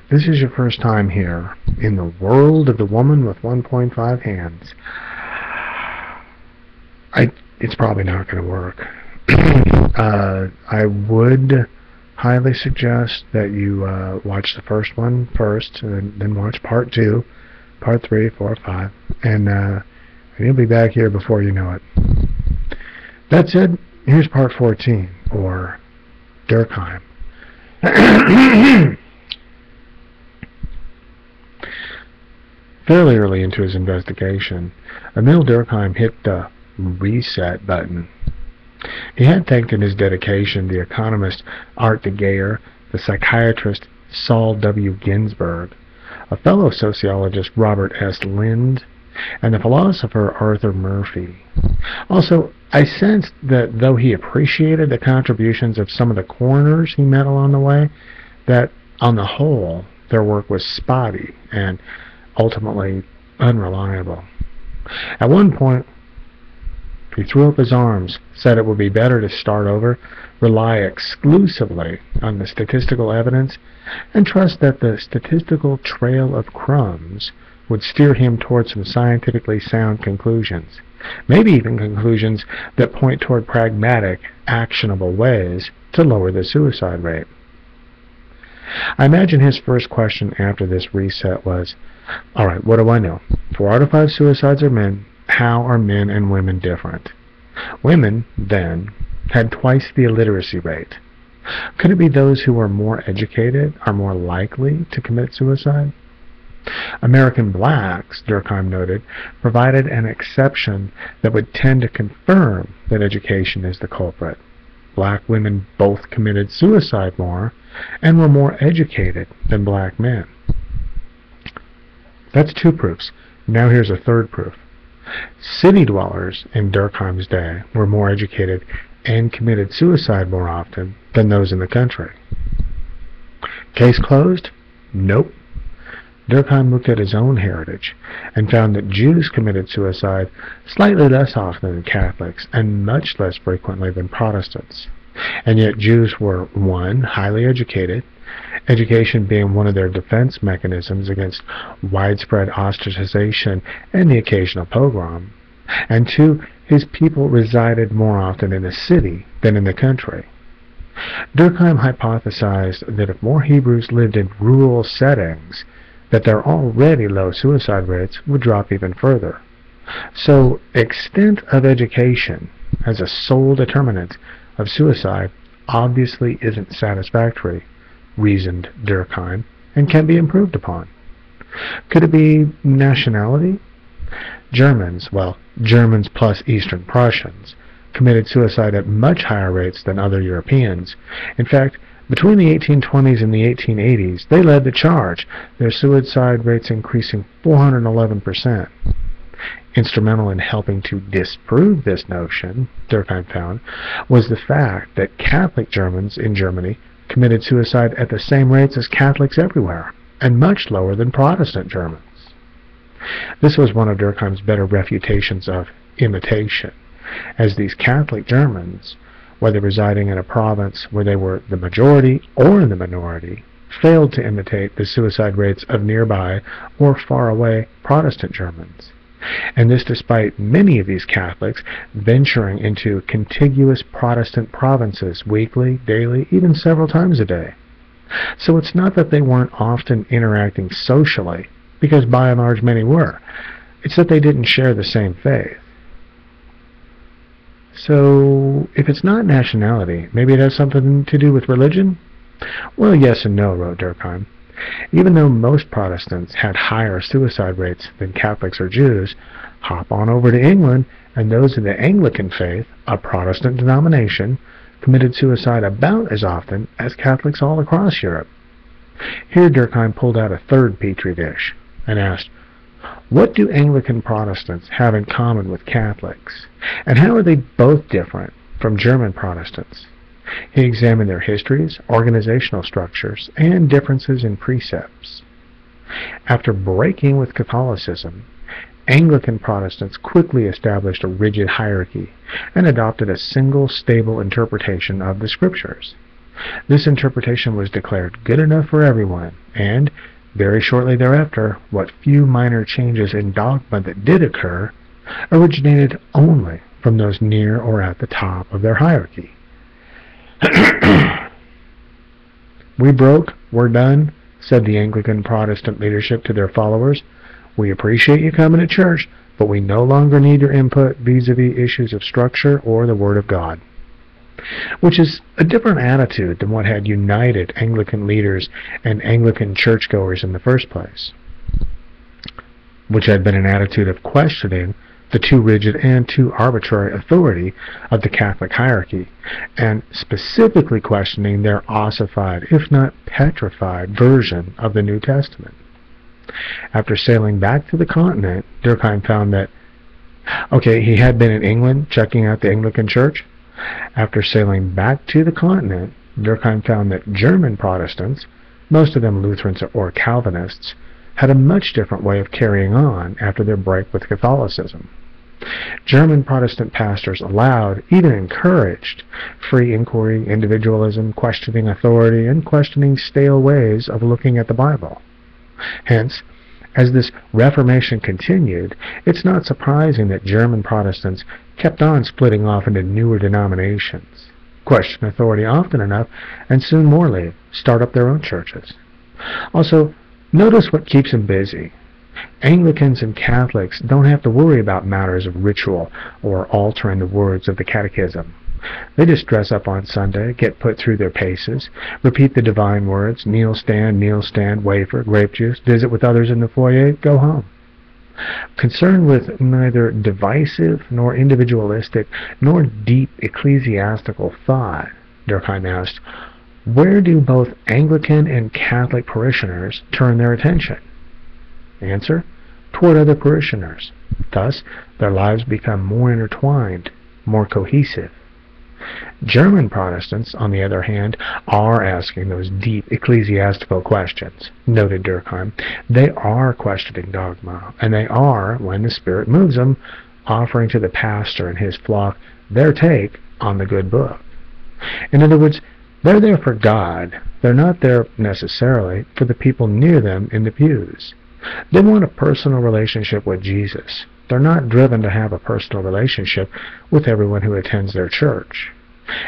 this is your first time here in the world of the woman with 1.5 hands, it's probably not going to work. I would highly suggest that you watch the first one first, and then watch part 2, part 3, 4, 5, and you'll be back here before you know it. That said, here's part 14, or Durkheim. Fairly early into his investigation, Emil Durkheim hit the reset button. He had thanked in his dedication the economist Art de Geer, the psychiatrist Saul W. Ginsberg, a fellow sociologist Robert S. Lind, and the philosopher Arthur Murphy. Also, I sensed that though he appreciated the contributions of some of the coroners he met along the way, that on the whole their work was spotty and ultimately unreliable. At one point, he threw up his arms, said it would be better to start over, rely exclusively on the statistical evidence, and trust that the statistical trail of crumbs would steer him towards some scientifically sound conclusions, maybe even conclusions that point toward pragmatic, actionable ways to lower the suicide rate. I imagine his first question after this reset was, alright, what do I know? 4 out of 5 suicides are men. How are men and women different? Women, then, had twice the illiteracy rate. Could it be those who are more educated are more likely to commit suicide? American blacks, Durkheim noted, provided an exception that would tend to confirm that education is the culprit. Black women both committed suicide more and were more educated than black men. That's 2 proofs. Now here's a third proof. City dwellers in Durkheim's day were more educated and committed suicide more often than those in the country. Case closed? Nope. Durkheim looked at his own heritage and found that Jews committed suicide slightly less often than Catholics and much less frequently than Protestants. And yet Jews were, 1, highly educated, education being one of their defense mechanisms against widespread ostracization and the occasional pogrom, and 2, his people resided more often in the city than in the country. Durkheim hypothesized that if more Hebrews lived in rural settings, that their already low suicide rates would drop even further. So, extent of education as a sole determinant of suicide obviously isn't satisfactory, reasoned Durkheim, and can be improved upon. Could it be nationality? Germans, well, Germans plus Eastern Prussians, committed suicide at much higher rates than other Europeans. In fact, between the 1820s and the 1880s, they led the charge, their suicide rates increasing 411%. Instrumental in helping to disprove this notion, Durkheim found, was the fact that Catholic Germans in Germany committed suicide at the same rates as Catholics everywhere, and much lower than Protestant Germans. This was one of Durkheim's better refutations of imitation, as these Catholic Germans, whether residing in a province where they were the majority or in the minority, failed to imitate the suicide rates of nearby or faraway Protestant Germans. And this despite many of these Catholics venturing into contiguous Protestant provinces weekly, daily, even several times a day. So it's not that they weren't often interacting socially, because by and large many were. It's that they didn't share the same faith. So, if it's not nationality, maybe it has something to do with religion? Well, yes and no, wrote Durkheim. Even though most Protestants had higher suicide rates than Catholics or Jews, hop on over to England, and those in the Anglican faith, a Protestant denomination, committed suicide about as often as Catholics all across Europe. Here Durkheim pulled out a third petri dish and asked, what do Anglican Protestants have in common with Catholics, and how are they both different from German Protestants? He examined their histories, organizational structures, and differences in precepts. After breaking with Catholicism, Anglican Protestants quickly established a rigid hierarchy and adopted a single stable interpretation of the Scriptures. This interpretation was declared good enough for everyone, and very shortly thereafter, what few minor changes in dogma that did occur originated only from those near or at the top of their hierarchy. "We broke, we're done," said the Anglican Protestant leadership to their followers. "We appreciate you coming to church, but we no longer need your input vis-a-vis issues of structure or the Word of God." Which is a different attitude than what had united Anglican leaders and Anglican churchgoers in the first place, which had been an attitude of questioning the too rigid and too arbitrary authority of the Catholic hierarchy, and specifically questioning their ossified, if not petrified, version of the New Testament. After sailing back to the continent, Durkheim found that, he had been in England checking out the Anglican Church. After sailing back to the continent, Durkheim found that German Protestants, most of them Lutherans or Calvinists, had a much different way of carrying on after their break with Catholicism. German Protestant pastors allowed, even encouraged, free inquiry, individualism, questioning authority, and questioning stale ways of looking at the Bible. Hence, as this Reformation continued, it's not surprising that German Protestants kept on splitting off into newer denominations, question authority often enough, and soon more leave, start up their own churches. Also, notice what keeps them busy. Anglicans and Catholics don't have to worry about matters of ritual or altering the words of the catechism. They just dress up on Sunday, get put through their paces, repeat the divine words, kneel, stand, wafer, grape juice, visit with others in the foyer, go home. Concerned with neither divisive nor individualistic nor deep ecclesiastical thought, Durkheim asked, where do both Anglican and Catholic parishioners turn their attention? Answer, toward other parishioners. Thus, their lives become more intertwined, more cohesive. German Protestants, on the other hand, are asking those deep ecclesiastical questions, noted Durkheim. They are questioning dogma, and they are, when the Spirit moves them, offering to the pastor and his flock their take on the good book. In other words, they're there for God. They're not there necessarily for the people near them in the pews. They want a personal relationship with Jesus. They're not driven to have a personal relationship with everyone who attends their church.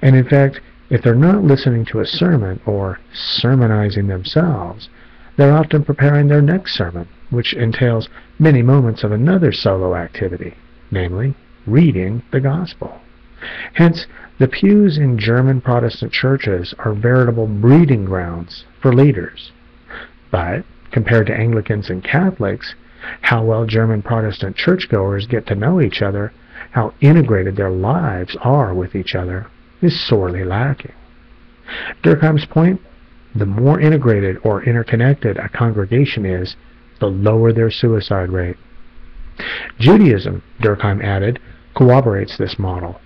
And in fact, if they're not listening to a sermon or sermonizing themselves, they're often preparing their next sermon, which entails many moments of another solo activity, namely, reading the gospel. Hence, the pews in German Protestant churches are veritable breeding grounds for leaders. But, compared to Anglicans and Catholics, how well German Protestant churchgoers get to know each other, how integrated their lives are with each other, is sorely lacking. Durkheim's point, the more integrated or interconnected a congregation is, the lower their suicide rate. Judaism, Durkheim added, corroborates this model.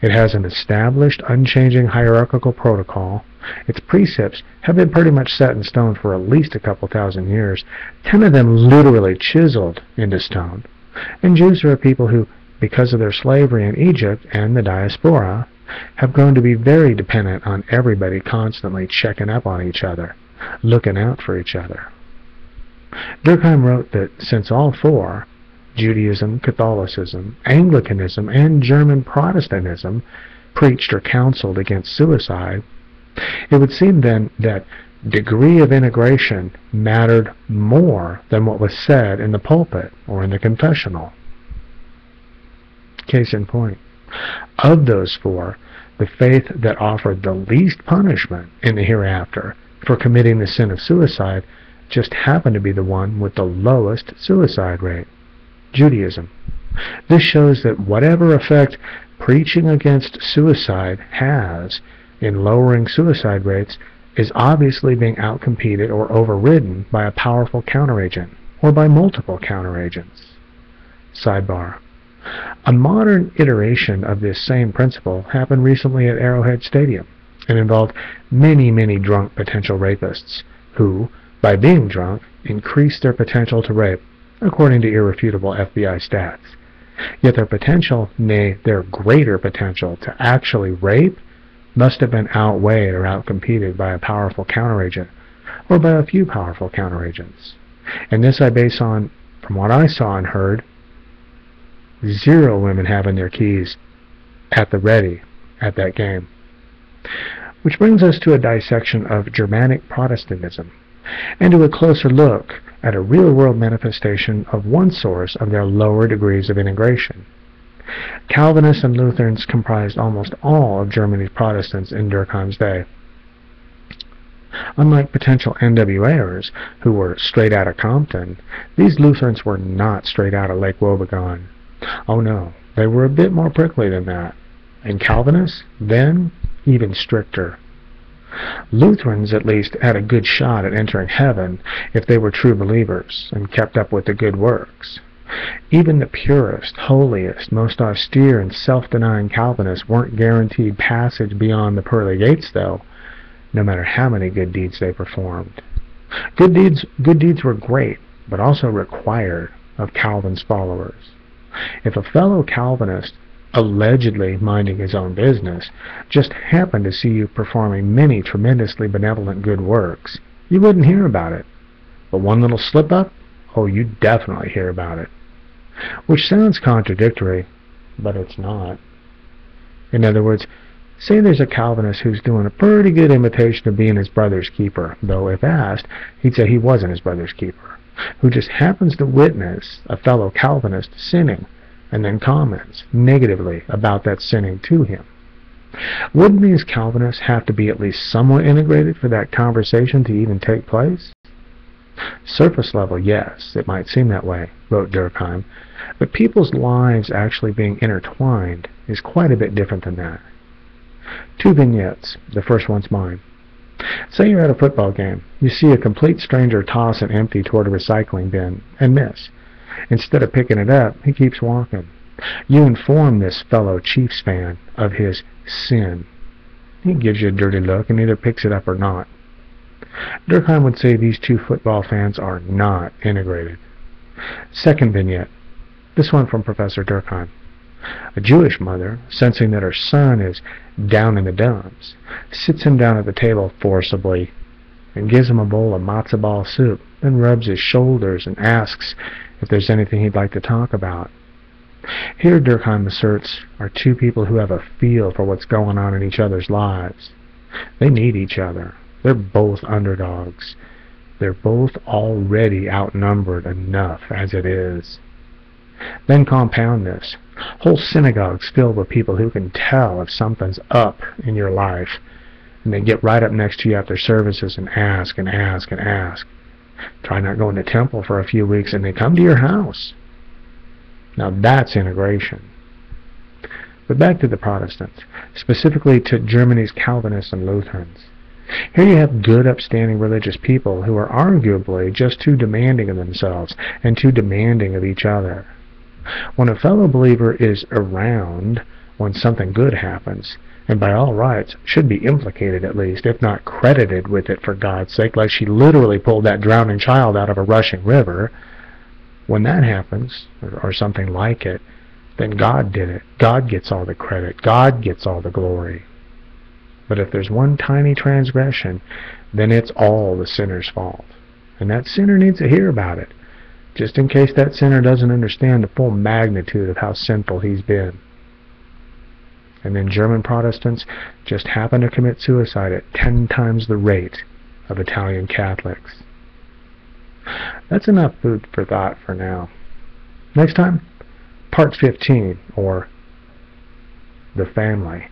It has an established, unchanging hierarchical protocol. Its precepts have been pretty much set in stone for at least a couple thousand years, 10 of them literally chiseled into stone. And Jews are a people who, because of their slavery in Egypt and the diaspora, have grown to be very dependent on everybody constantly checking up on each other, looking out for each other. Durkheim wrote that since all four, Judaism, Catholicism, Anglicanism, and German Protestantism, preached or counseled against suicide, it would seem then that degree of integration mattered more than what was said in the pulpit or in the confessional. Case in point, of those four, the faith that offered the least punishment in the hereafter for committing the sin of suicide just happened to be the one with the lowest suicide rate, Judaism. This shows that whatever effect preaching against suicide has in lowering suicide rates is obviously being outcompeted or overridden by a powerful counteragent, or by multiple counteragents. Sidebar. A modern iteration of this same principle happened recently at Arrowhead Stadium and involved many drunk potential rapists who, by being drunk, increased their potential to rape, according to irrefutable FBI stats. Yet their potential, nay, their greater potential to actually rape, must have been outweighed or outcompeted by a powerful counteragent, or by a few powerful counteragents. And this I base on, from what I saw and heard, 0 women having their keys at the ready at that game. Which brings us to a dissection of Germanic Protestantism, and to a closer look at a real-world manifestation of one source of their lower degrees of integration. Calvinists and Lutherans comprised almost all of Germany's Protestants in Durkheim's day. Unlike potential NWAers who were straight out of Compton, these Lutherans were not straight out of Lake Wobegon. Oh no, they were a bit more prickly than that. And Calvinists, then, even stricter. Lutherans, at least, had a good shot at entering heaven if they were true believers and kept up with the good works. Even the purest, holiest, most austere and self-denying Calvinists weren't guaranteed passage beyond the pearly gates, though, no matter how many good deeds they performed. Good deeds were great, but also required of Calvin's followers. If a fellow Calvinist, allegedly minding his own business, just happened to see you performing many tremendously benevolent good works, you wouldn't hear about it. But one little slip-up, oh, you'd definitely hear about it. Which sounds contradictory, but it's not. In other words, say there's a Calvinist who's doing a pretty good imitation of being his brother's keeper, though if asked, he'd say he wasn't his brother's keeper, who just happens to witness a fellow Calvinist sinning, and then comments negatively about that sinning to him. Wouldn't these Calvinists have to be at least somewhat integrated for that conversation to even take place? Surface level, yes, it might seem that way, wrote Durkheim, but people's lives actually being intertwined is quite a bit different than that. 2 vignettes. The first one's mine. Say you're at a football game. You see a complete stranger toss an empty toward a recycling bin and miss. Instead of picking it up, he keeps walking. You inform this fellow Chiefs fan of his sin. He gives you a dirty look and either picks it up or not. Durkheim would say these 2 football fans are not integrated. Second vignette. This one from Professor Durkheim. A Jewish mother, sensing that her son is down in the dumps, sits him down at the table forcibly and gives him a bowl of matzo ball soup, then rubs his shoulders and asks if there's anything he'd like to talk about. Here, Durkheim asserts, are 2 people who have a feel for what's going on in each other's lives. They need each other. They're both underdogs. They're both already outnumbered enough as it is. Then compound this. Whole synagogues filled with people who can tell if something's up in your life, and they get right up next to you after services and ask and ask and ask. Try not going to temple for a few weeks and they come to your house. Now that's integration. But back to the Protestants, specifically to Germany's Calvinists and Lutherans. Here you have good, upstanding religious people who are arguably just too demanding of themselves and too demanding of each other. When a fellow believer is around when something good happens, and by all rights should be implicated at least, if not credited with it for God's sake, like she literally pulled that drowning child out of a rushing river, when that happens, or something like it, then God did it. God gets all the credit. God gets all the glory. But if there's one tiny transgression, then it's all the sinner's fault. And that sinner needs to hear about it, just in case that sinner doesn't understand the full magnitude of how sinful he's been. And then German Protestants just happen to commit suicide at 10 times the rate of Italian Catholics. That's enough food for thought for now. Next time, Part 15, or The Family.